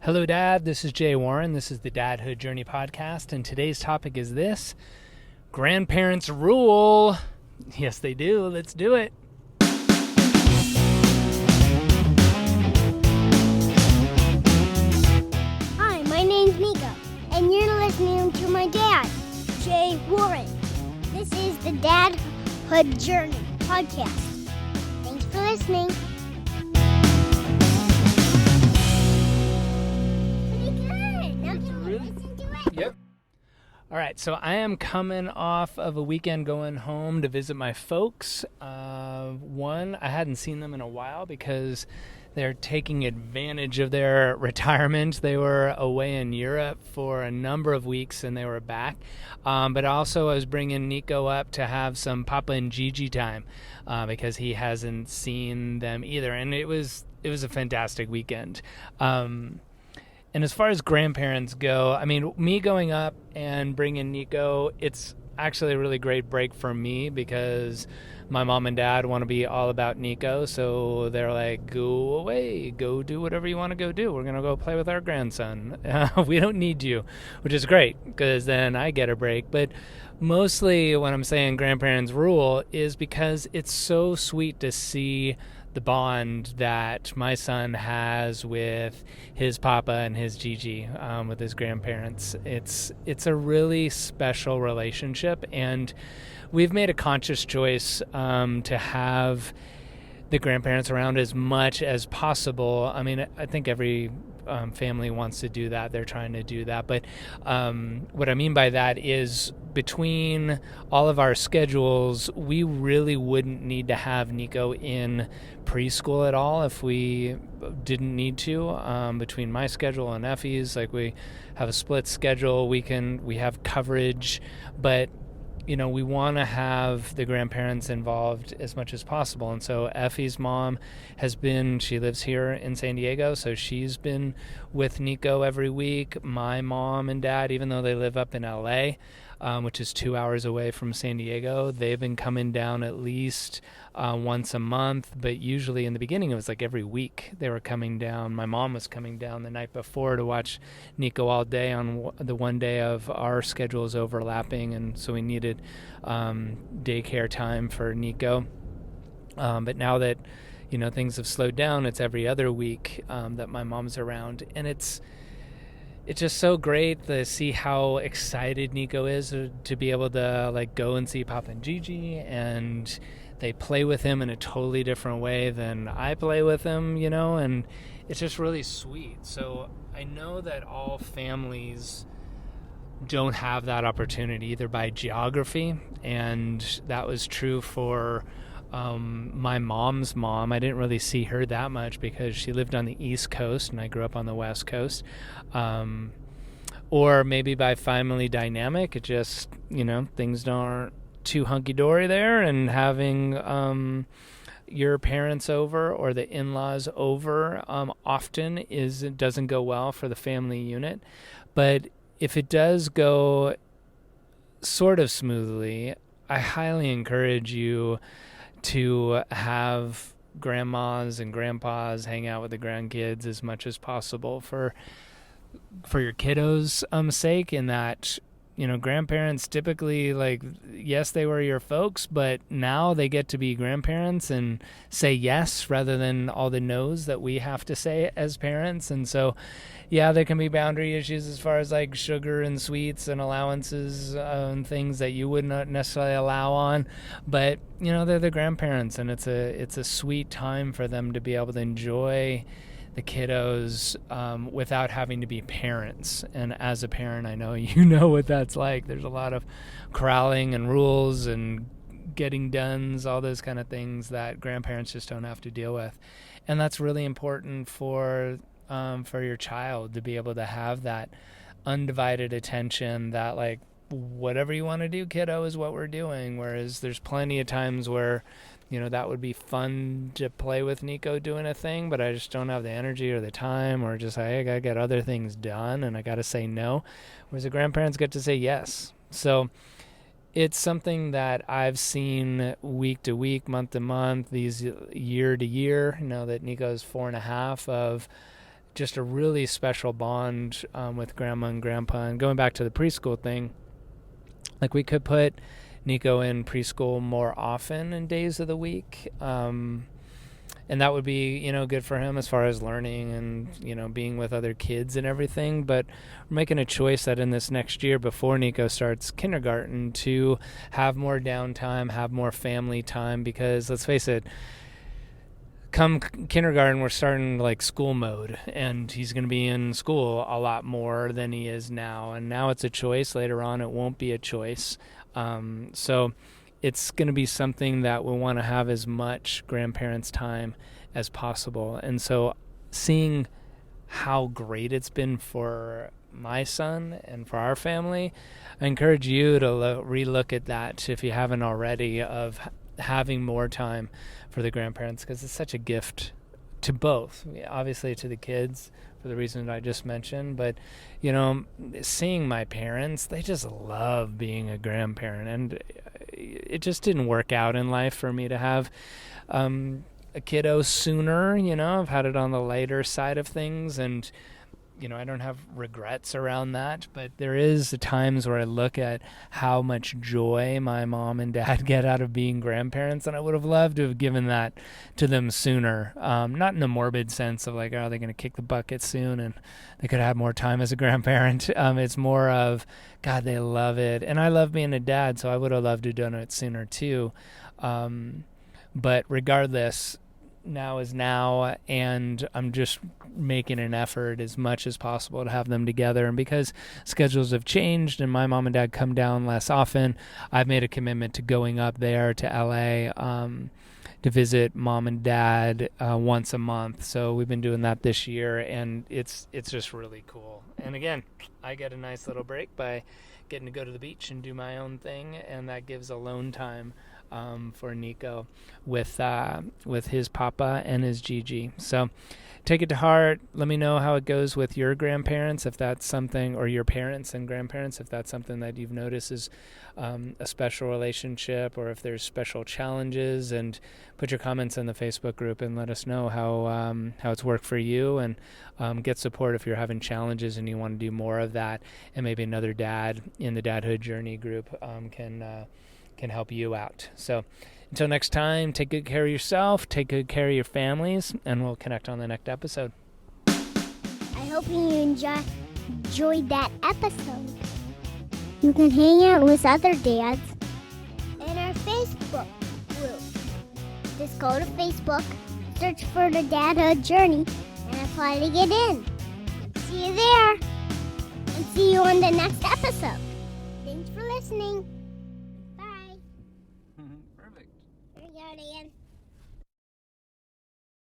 Hello, Dad. This is Jay Warren. This is the Dadhood Journey podcast, and today's topic is this: grandparents rule. Yes, they do. Let's do it. Hi, my name's Nico, and you're listening to my dad, Jay Warren. This is the Dadhood Journey podcast. Thanks for listening. Pretty good. Now can we listen to it? Yep. All right, so I am coming off of a weekend going home to visit my folks. I hadn't seen them in a while because they're taking advantage of their retirement. They were away in Europe for a number of weeks and they were back. But also I was bringing Nico up to have some Papa and Gigi time because he hasn't seen them either. And it was a fantastic weekend. And as far as grandparents go, I mean, me going up and bringing Nico, it's actually a really great break for me because my mom and dad want to be all about Nico. So they're like, go away, go do whatever you want to go do. We're going to go play with our grandson. We don't need you, which is great because then I get a break. But mostly when I'm saying grandparents rule is because it's so sweet to see the bond that my son has with his Papa and his Gigi, with his grandparents. It's a really special relationship, and we've made a conscious choice to have the grandparents around as much as possible. I mean, I think every family wants to do that. They're trying to do that. But what I mean by that is between all of our schedules, we really wouldn't need to have Nico in preschool at all if we didn't need to. Between my schedule and Effie's, like we have a split schedule. We have coverage, but we want to have the grandparents involved as much as possible. And so Effie's mom she lives here in San Diego, so she's been with Nico every week. My mom and dad, even though they live up in LA, which is 2 hours away from San Diego, they've been coming down at least once a month, but usually in the beginning it was like every week they were coming down. My mom was coming down the night before to watch Nico all day on the one day of our schedules overlapping, and so we needed daycare time for Nico. But now that things have slowed down, it's every other week that my mom's around, and it's just so great to see how excited Nico is to be able to go and see Papa and Gigi, and they play with him in a totally different way than I play with him, and it's just really sweet. So I know that all families don't have that opportunity either by geography, and that was true for my mom's mom. I didn't really see her that much because she lived on the East Coast and I grew up on the West Coast. Or maybe by family dynamic, it just, things aren't too hunky-dory there, and having your parents over or the in-laws over often doesn't go well for the family unit. But if it does go sort of smoothly, I highly encourage you to have grandmas and grandpas hang out with the grandkids as much as possible for your kiddos' sake, in that grandparents typically, yes, they were your folks, but now they get to be grandparents and say yes rather than all the no's that we have to say as parents. And so yeah, there can be boundary issues as far as sugar and sweets and allowances and things that you would not necessarily allow on, but they're the grandparents, and it's a sweet time for them to be able to enjoy the kiddos without having to be parents. And as a parent, I know you know what that's like. There's a lot of corralling and rules and getting dones, all those kind of things that grandparents just don't have to deal with. And that's really important for your child to be able to have that undivided attention, that whatever you want to do, kiddo, is what we're doing. Whereas there's plenty of times where that would be fun to play with Nico doing a thing, but I just don't have the energy or the time, or just I gotta get other things done and I gotta say no. Whereas the grandparents get to say yes. So it's something that I've seen week to week, month to month, these year to year, that Nico's 4.5, of just a really special bond with Grandma and Grandpa. And going back to the preschool thing, like we could put Nico in preschool more often in days of the week. And that would be, good for him as far as learning and, being with other kids and everything. But we're making a choice that in this next year before Nico starts kindergarten to have more downtime, have more family time, because let's face it, come kindergarten, we're starting like school mode, and he's going to be in school a lot more than he is now. And now it's a choice. Later on, it won't be a choice. So it's going to be something that we'll want to have as much grandparents' time as possible. And so seeing how great it's been for my son and for our family, I encourage you to relook at that if you haven't already, of having more time for the grandparents, because it's such a gift to both, obviously to the kids for the reason I just mentioned, but seeing my parents, they just love being a grandparent, and it just didn't work out in life for me to have a kiddo sooner. I've had it on the lighter side of things, and I don't have regrets around that, but there is times where I look at how much joy my mom and dad get out of being grandparents, and I would have loved to have given that to them sooner. Not in a morbid sense of like, are they going to kick the bucket soon and they could have more time as a grandparent. It's more of, God, they love it. And I love being a dad, so I would have loved to have done it sooner too. But regardless, now is now, and I'm just making an effort as much as possible to have them together. And because schedules have changed and my mom and dad come down less often, I've made a commitment to going up there to LA to visit mom and dad once a month. So we've been doing that this year, and it's just really cool. And again, I get a nice little break by getting to go to the beach and do my own thing, and that gives alone time for Nico with his papa and his Gigi. So take it to heart. Let me know how it goes with your grandparents, if that's something, or your parents and grandparents, if that's something that you've noticed is a special relationship, or if there's special challenges. And put your comments in the Facebook group and let us know how it's worked for you, and get support if you're having challenges and you want to do more of that. And maybe another dad in the Dadhood Journey group can help you out. So until next time, take good care of yourself, take good care of your families, and we'll connect on the next episode. I hope you enjoyed that episode. You can hang out with other dads in our Facebook group. Just go to Facebook, search for the Dadhood Journey, and apply to get in. See you there, and see you on the next episode. Thanks for listening. Bye. Perfect. There you go, Dan.